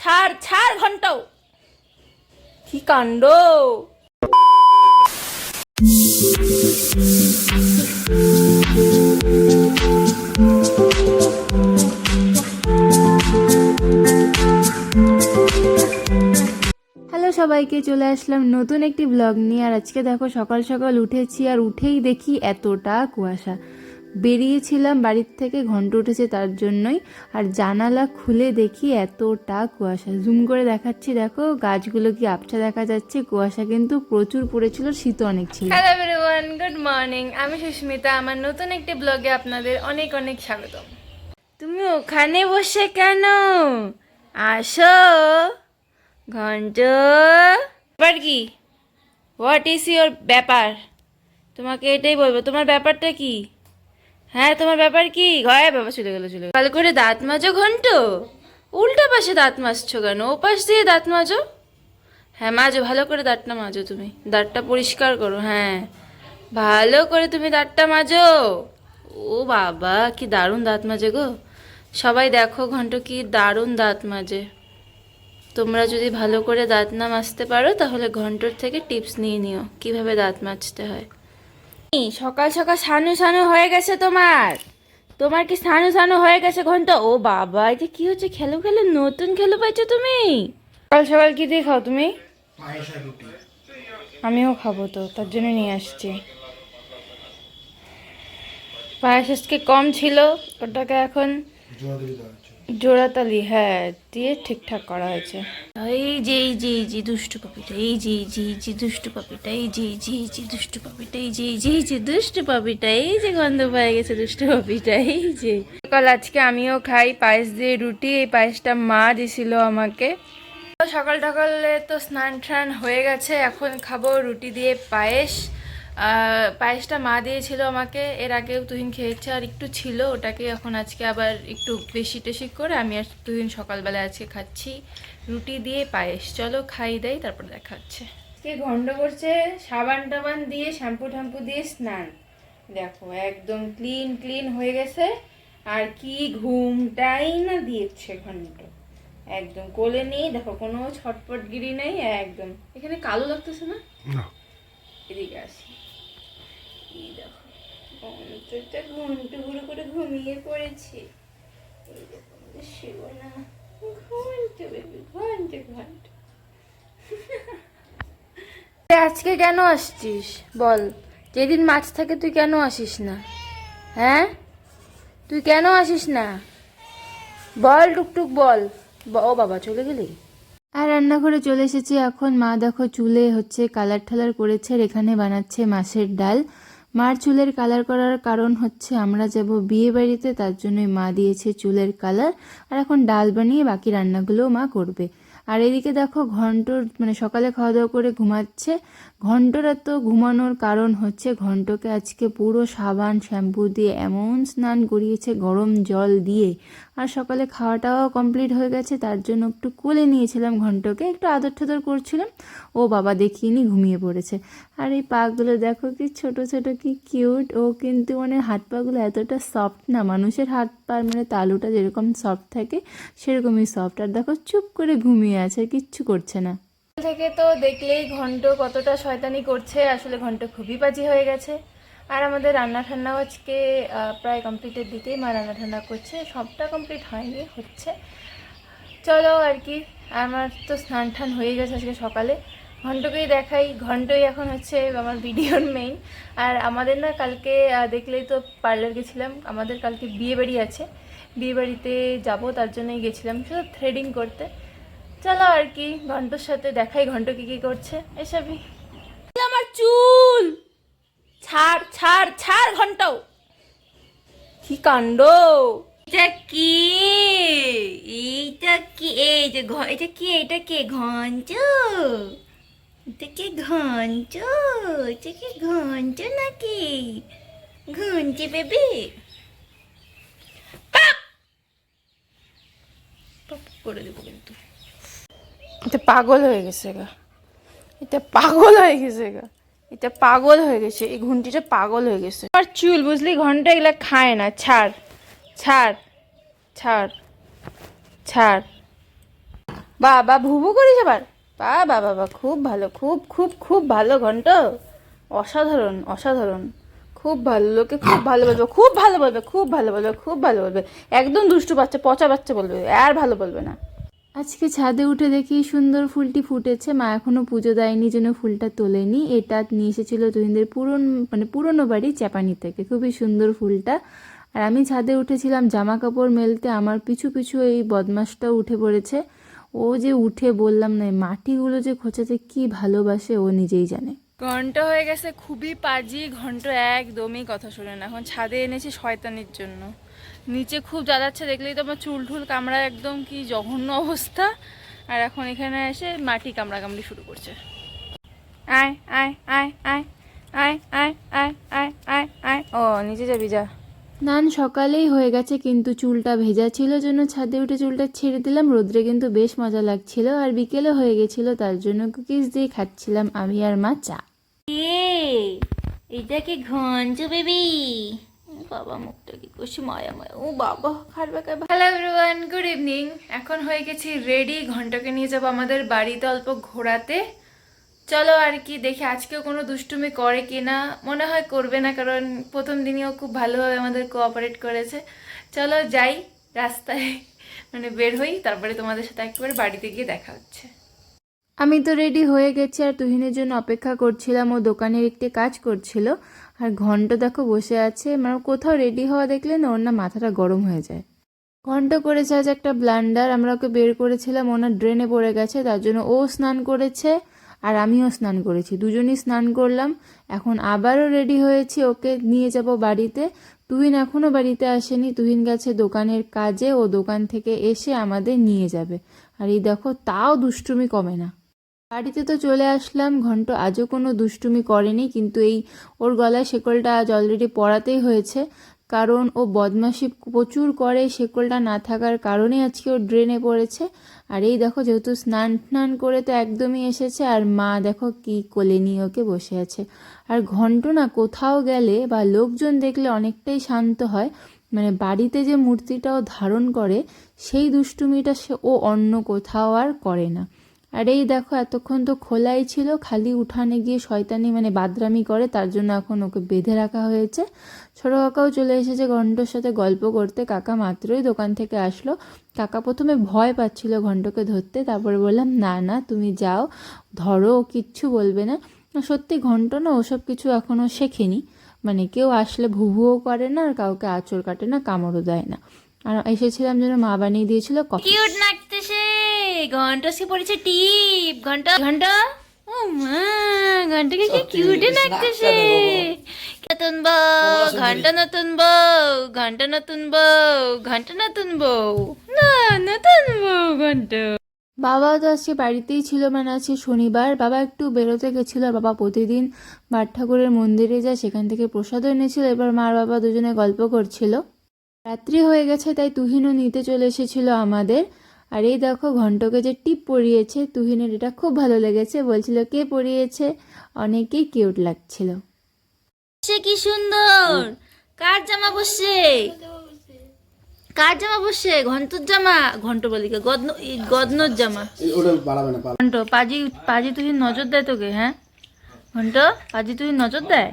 ছাড় ছাড় ঘন্টা কি কাণ্ড। হ্যালো সবাইকে, চলে আসলাম নতুন একটি ব্লগ নিয়ে। আর আজকে দেখো সকাল সকাল উঠেছি, আর উঠেই দেখি এতটা কুয়াশা। বেরিয়েছিলাম বাড়ির থেকে, ঘন্ট উঠেছে তার জন্যই। আর জানালা খুলে দেখি এতটা কুয়াশা। জুম করে দেখাচ্ছি, দেখো গাছগুলো কি আবছা দেখা যাচ্ছে। কুয়াশা কিন্তু প্রচুর পড়েছিল, শীত অনেক ছিল। Hello everyone, good morning. আমি সুস্মিতা, আমার নতুন একটি ব্লগে আপনাদের অনেক অনেক স্বাগত। তুমি ওখানে বসে কেন? আসো ঘন্ট। ব্যাপার কি? হোয়াট ইজ ইয়োর ব্যাপার? তোমাকে এটাই বলবো, তোমার ব্যাপারটা কি? হ্যাঁ, তোমার ব্যাপার কি? ঘরে বাবা চলে গেল। ভালো করে দাঁত মাজো ঘন্ট। উল্টা পাশে দাঁত মাজছো কেন? ও পাশ দিয়ে দাঁত মাজো। হ্যাঁ মাজো, ভালো করে দাঁতটা মাজো। তুমি দাঁতটা পরিষ্কার করো। হ্যাঁ, ভালো করে তুমি দাঁতটা মাজো। ও বাবা, কি দারুণ দাঁত মাজে গো। সবাই দেখো ঘন্ট কি দারুণ দাঁত মাজে। তোমরা যদি ভালো করে দাঁত না মাজতে পারো তাহলে ঘন্টর থেকে টিপস নিয়ে নিও কিভাবে দাঁত মাজতে হয়। সকাল সকাল সানু সানু হয়ে গেছে তোমার। তোমার কি সানু সানু হয়ে গেছে ঘন্ট? ও বাবা, এটা কি হচ্ছে? খেলো খেলো নতুন খেলো পাইছো তুমি। সকাল সকাল কি দিয়ে খাও তুমি? আমিও খাবো তো, তার জন্য নিয়ে আসছি। পায়েস আজকে কম ছিল, ওটাকে এখন জোড়াতালি হ্যাঁ দিয়ে ঠিকঠাক করা হয়েছে। এই যে দুষ্টু পাপিটা, এই যে দুষ্টু পাপিটা, এই যে দুষ্টু পাপিটা, এই যে দুষ্টু পাপিটা, এই যে গন্ধ পেয়ে গেছে দুষ্টু পাপিটা, এই যে। সকাল আজকে আমিও খাই পায়েস দিয়ে রুটি। এই পায়েসটা মা দিছিল আমাকে। সকাল সকালে তো স্নান টান হয়ে গেছে, এখন খাবো রুটি দিয়ে পায়েস। পায়েসটা মা দিয়েছিল আমাকে, এর আগেও তুহিন খেয়েছে আর একটু ছিল, ওটাকে এখন আজকে আবার একটু বেশি টেশি করে আমি আর তুহিন সকালবেলা আজকে খাচ্ছি রুটি দিয়ে পায়েস। চলো খাই দেয়, তারপর দেখা হচ্ছে। আজকে ঘন্ট করছে সাবান টাবান দিয়ে, শ্যাম্পু ট্যাম্পু দিয়ে স্নান। দেখো একদম ক্লিন ক্লিন হয়ে গেছে। আর কি ঘুমটাই না দিয়েছে ঘন্ট, একদম কোলে নেই। দেখো কোনো ছটপটগিরি নেই একদম। এখানে কালো লাগতেছে না? এদিকে আসি, এই দেখো ঘন্টটা ঘন্টু গুলো করে ঘুমিয়ে পড়েছে। এই দেখো শিবো না, ঘন্টু বেবি, ঘন্টু ঘন্টু। আজকে কেন আসছিস বল? যেদিন মাছ থাকে তুই কেন আসিস না? হ্যাঁ, তুই কেন আসিস না বল, টুকটুক বল। ও বাবা চলে গেলি। আর রান্নাঘরে চলে এসেছি এখন। মা দেখো চুলে হচ্ছে কালার ঠালার করেছে, আর এখানে বানাচ্ছে মাছের ডাল। মার চুলের কালার করার কারণ হচ্ছে আমরা যাব বিয়ে বাড়িতে, তার জন্যই মা দিয়েছে চুলের কালার। আর এখন ডাল বানিয়ে বাকি রান্নাগুলোও মা করবে। আর এদিকে দেখো ঘন্টর সকালে খাওয়া দাওয়া করে ঘুমাচ্ছে। ঘন্টর এত ঘুমানোর কারণ হচ্ছে ঘন্টকে আজকে পুরো সাবান শ্যাম্পু দিয়ে এমন স্নান করিয়েছে গরম জল দিয়ে। আর সকালে খাওয়াটাও কমপ্লিট হয়ে গেছে, তার জন্য একটু কোলে নিয়েছিলাম ঘন্টকে, একটু আদর ঠাদর করছিলাম। ও বাবা দেখিনি ঘুমিয়ে পড়েছে। আর এই পাগুলো দেখো কি ছোট ছোট, কি কিউট। ও কিন্তু হাত পাগুলো এতটা সফট না, মানুষের হাত পা তালুটা যেরকম সফট থাকে সেরকমই সফট। আর দেখো চুপ করে ঘুমিয়ে আছে, কিচ্ছু করছে না। থেকে তো দেখলেই ঘন্ট কতটা শয়তানি করছে। আসলে ঘন্ট খুবই বাজি হয়ে গেছে। আর আমাদের রান্না ঠান্নাও আজকে প্রায় কমপ্লিটের দিকেই মা রান্না ঠান্না করছে, সবটা কমপ্লিট হয়নি, হচ্ছে। চলো আর কি, আমার তো স্নান টান হয়ে গেছে আজকে সকালে। ঘন্টকেই দেখাই, ঘন্টই এখন হচ্ছে আমার ভিডিওর মেইন। আর আমাদের না কালকে দেখলেই তো পার্লার গেছিলাম, আমাদের কালকে বিয়ে বাড়ি আছে, বিয়ে বাড়িতে যাবো, তার জন্যই গেছিলাম শুধু থ্রেডিং করতে। চলো আর কি ঘন্টর সাথে দেখাই ঘন্ট কি কি করছে এসবই। আমার চুল ছাড় ছাড় ছাড় ঘন্ট, কি কাণ্ড। এটা কি? এইটা কি? এই যে এটা কি? এটা কে ঘন্ট? এটা কি ঘন্ট? এটা কি ঘন্ট নাকি? ঘন্টি বেবি করে দেবো কিন্তু। এটা পাগল হয়ে গেছে গা, এটা পাগল হয়ে গেছে গা, এটা পাগল হয়ে গেছে, এই ঘন্টিটা পাগল হয়ে গেছে। আর চুল বুঝলি, ঘন্টা এগুলা খায় না। ছাড় ছাড় ছাড় ছাড়, বাবা ভুবু করিস আবার, বাবা বাবা, খুব ভালো, খুব খুব খুব ভালো ঘন্ট, অসাধারণ অসাধারণ, খুব ভালো, লোকে খুব ভালো বলবে, খুব ভালো বলবে, খুব ভালো বলবে, খুব ভালো বলবে, একদম দুষ্টু বাচ্চা, পচা বাচ্চা বলবে, আর ভালো বলবে না। আজকে ছাদে উঠে দেখি সুন্দর ফুলটি ফুটেছে। মা এখনো পুজো দেয়নি জন্য ফুলটা তোলেনি। এটা নিয়ে এসেছিল তুহিনদের পুরনো বাড়ি চাপানি থেকে। খুবই সুন্দর ফুলটা। আর আমি ছাদে উঠেছিলাম জামা কাপড় মেলতে, আমার পিছু পিছু এই বদমাসটাও উঠে পড়েছে। ও যে উঠে বললাম না, এই মাটিগুলো যে খোঁচাতে কি ভালোবাসে ও নিজেই জানে। ঘন্টা হয়ে গেছে খুবই পাজি, ঘন্টা একদমই কথা শোনে না। এখন ছাদে এনেছি শয়তানির জন্য, নিচে খুব জ্বালাচ্ছে, দেখলেই তো আমার চুল ঠুল কামড়া, একদম কি জঘন্য অবস্থা। আর এখন এখানে এসে মাটি কামড়াকামড়ি শুরু করছে। আয় আয় আয় আয় আয় আয় আয় আয় আয় আয়, ও নিচে যাবি যা। স্নান সকালেই হয়ে গেছে কিন্তু চুলটা ভেজা ছিল জন্য ছাদে উঠে চুলটা ছেড়ে দিলাম। রোদ্রে কিন্তু বেশ মজা লাগছিল। আর বিকেলে হয়ে গেছিল, তার জন্য কুকিজ দিয়ে খাচ্ছিলাম আমি আর মা চা। এটা কি ঘন্ট বেবি? বাবা মুখটা কি করছি মায়া মায়া, ও বাবা খারবে খাবে। Hello everyone, good evening. এখন হয়ে গেছি রেডি, ঘন্টাকে নিয়ে যাবো আমাদের বাড়িতে অল্প ঘোরাতে। চলো আর কি, দেখি আজকেও কোনো দুষ্টুমি করে কিনা। মনে হয় করবে না, কারণ প্রথম দিনই ও খুব ভালোভাবে আমাদের কোঅপারেট করেছে। চলো যাই রাস্তায়, বের হই, তারপরে তোমাদের সাথে একেবারে বাড়িতে গিয়ে দেখা হচ্ছে। আমি তো রেডি হয়ে গেছি আর তুহিনের জন্য অপেক্ষা করছিলাম। ও দোকানের একটি কাজ করছিল। আর ঘন্ট দেখো বসে আছে। মানে কোথাও রেডি হওয়া দেখলে না ওর না মাথাটা গরম হয়ে যায়। ঘন্ট করেছে আজ একটা ব্লান্ডার। আমরা ওকে বের করেছিলাম, ওনার ড্রেনে পড়ে গেছে, তার জন্য ও স্নান করেছে আর আমিও স্নান করেছি, দুজনই স্নান করলাম। এখন আবারও রেডি হয়েছি, ওকে নিয়ে যাব বাড়িতে। তুহিন এখনও বাড়িতে আসেনি, তুহিন গেছে দোকানের কাজে, ও দোকান থেকে এসে আমাদের নিয়ে যাবে। আর এই দেখো তাও দুষ্টুমি কমে না। বাড়িতে তো চলে আসলাম। ঘন্ট আজও কোনো দুষ্টুমি করেনি, কিন্তু এই ওর গলায় শেকলটা আজ অলরেডি পরাতেই হয়েছে, কারণ ও বদমাশি প্রচুর করে। শেকলটা না থাকার কারণে আজকে ও ড্রেনে পড়েছে। আর এই দেখো যেহেতু স্নান করে তো একদমই এসেছে, আর মা দেখো কি কোলে নিয়ে ওকে বসে আছে। আর ঘন্ট না কোথাও গেলে বা লোকজন দেখলে অনেকটাই শান্ত হয়। মানে বাড়িতে যে মূর্তিটাও ধারণ করে সেই দুষ্টুমিটা ও অন্য কোথাও আর করে না। আর এই দেখো এতক্ষণ তো খোলাই ছিল, খালি উঠানে গিয়ে শয়তানি বাদরামি করে, তার জন্য এখন ওকে বেঁধে রাখা হয়েছে। ছোট কাকাও চলে এসেছে ঘন্টর সাথে গল্প করতে। কাকা মাত্রই দোকান থেকে আসলো। কাকা প্রথমে ভয় পাচ্ছিল ঘন্টকে ধরতে, তারপরে বললাম না না তুমি যাও, ধরো, ও কিচ্ছু বলবে না। সত্যি ঘন্ট না ওসব কিছু এখনও শেখেনি। কেউ আসলে ভুভুও করে না, আর কাউকে আঁচড় কাটে না, কামড়ও দেয় না। আর এসেছিলাম যেন মা বানিয়ে দিয়েছিল কফি। কিউট লাগতেছে, ঘন্টা সে পড়েছে টিপ, ঘন্টা ঘন্টা, ও মা, ঘন্টাকে কি কিউটে লাগতেছে। নতুন বউ, ঘন্টা নতুন বউ, ঘন্টা নতুন বউ, ঘন্টা নতুন বউ, না নতুন বউ ঘন্টা। বাবাও তো আজকে বাড়িতেই ছিল, আজকে শনিবার। বাবা একটু বেরোতে গেছিল। আর বাবা প্রতিদিন বাট ঠাকুরের মন্দিরে যায়, সেখান থেকে প্রসাদও এনেছিল। এবার মা আর বাবা দুজনে গল্প করছিল। রাত্রি হয়ে গেছে, তাই তুহিনও নিতে চলে এসেছিল আমাদের। আর এই দেখো ঘন্টকে যে টিপ পরিয়েছে, তুহিনের এটা খুব ভালো লেগেছে। বলছিল কে পরিয়েছে, অনেকেই কিউট লাগছিল। সে কি সুন্দর, কার জামা বসছে, কার জামা বসছে? ঘন্টর জামা, ঘন্ট বলি গদনোর জামা। ঘন্ট পাজি পাজি, তুই নজর দেয় তোকে? হ্যাঁ ঘন্ট, পাজি তুই নজর দেয়?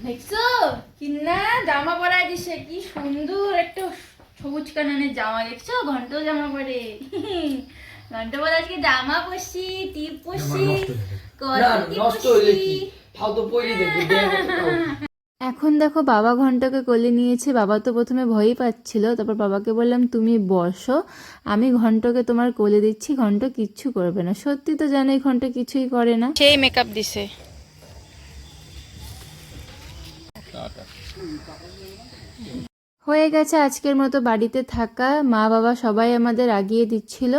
দেখছো কিনা জামা পরাই দিছে, কি সুন্দর একটা সবুজ কালারের জামা। দেখছো ঘন্ট জামা পরে, ঘন্ট বলে আজকে জামা পরছি, টিপ পরছি, এখন দেখো বাবা ঘন্টাকে কোলে নিয়েছে। বাবা তো প্রথমে ভয়ই পাচ্ছিল, তারপর বাবাকে বললাম তুমি বসো, আমি ঘন্টকে তোমার কোলে দিচ্ছি, ঘন্ট কিচ্ছু করবে না। সত্যি তো জানোই ঘন্ট কিছুই করে না। সেই মেকআপ দিছে। হয়ে গেছে আজকের মতো বাড়িতে থাকা। মা বাবা সবাই আমাদের আগিয়ে দিচ্ছিল।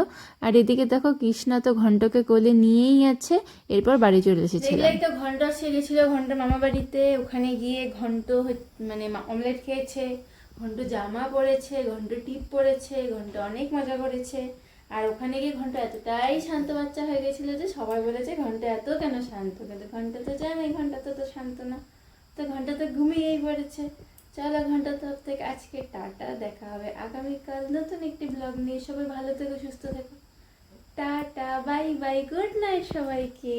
আর এদিকে দেখো কৃষ্ণা তো ঘন্টকে কোলে নিয়েই আছে। এরপর বাড়ি চলে এসেছিল। দেখলেই তো ঘন্ট সে গেছিল ঘন্ট মামা বাড়িতে, ওখানে গিয়ে ঘন্ট অমলেট খেয়েছে, ঘন্ট জামা পরেছে, ঘন্ট টিপ পরেছে, ঘন্ট অনেক মজা করেছে। আর ওখানে গিয়ে ঘন্ট এতটাই শান্ত বাচ্চা হয়ে গেছিল যে সবাই বলেছে ঘন্ট এত কেন শান্ত, কিন্তু ঘন্ট তো জানে ঘন্টা তো শান্ত না, তো ঘন্টা তো ঘুমিয়েই পড়েছে। চলো ঘন্টা তরফ থেকে আজকে টাটা, দেখা হবে আগামীকাল নতুন একটি ব্লগ নিয়ে। সবাই ভালো থেকো, সুস্থ থেকো, tata bye bye, good night সবাইকে।